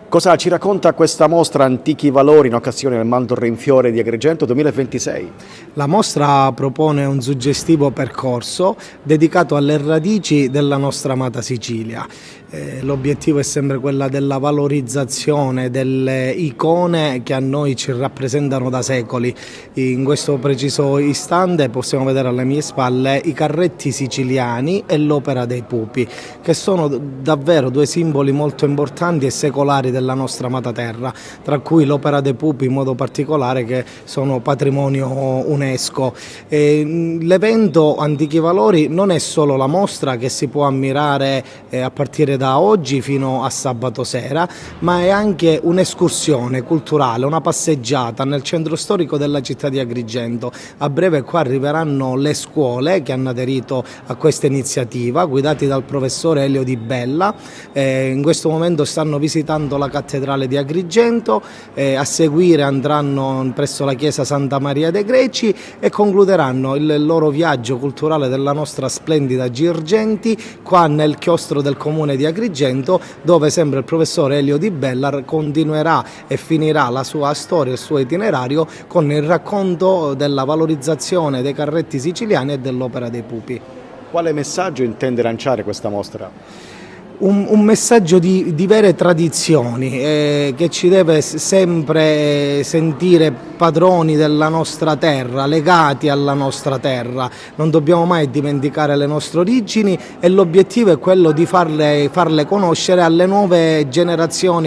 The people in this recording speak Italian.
Cosa ci racconta questa mostra Antichi Valori in occasione del Mandorle in Fiore di Agrigento 2026? La mostra propone un suggestivo percorso dedicato alle radici della nostra amata Sicilia. L'obiettivo è sempre quella della valorizzazione delle icone che a noi ci rappresentano da secoli. In questo preciso istante possiamo vedere alle mie spalle i carretti siciliani e l'Opera dei Pupi, che sono davvero due simboli molto importanti e secolari della nostra amata terra, tra cui l'Opera dei Pupi in modo particolare, che sono patrimonio UNESCO. L'evento Antichi Valori non è solo la mostra che si può ammirare a partire da oggi fino a sabato sera, ma è anche un'escursione culturale, una passeggiata nel centro storico della città di Agrigento. A breve qua arriveranno le scuole che hanno aderito a questa iniziativa, guidati dal professore Elio Di Bella. In questo momento stanno visitando la cattedrale di Agrigento, a seguire andranno presso la chiesa Santa Maria dei Greci e concluderanno il loro viaggio culturale della nostra splendida Girgenti qua nel chiostro del comune di Agrigento, dove sempre il professore Elio Di Bella continuerà e finirà la sua storia, il suo itinerario con il racconto della valorizzazione dei carretti siciliani e dell'Opera dei Pupi. Quale messaggio intende lanciare questa mostra? Un messaggio di vere tradizioni che ci deve sempre sentire padroni della nostra terra, legati alla nostra terra. Non dobbiamo mai dimenticare le nostre origini e l'obiettivo è quello di farle conoscere alle nuove generazioni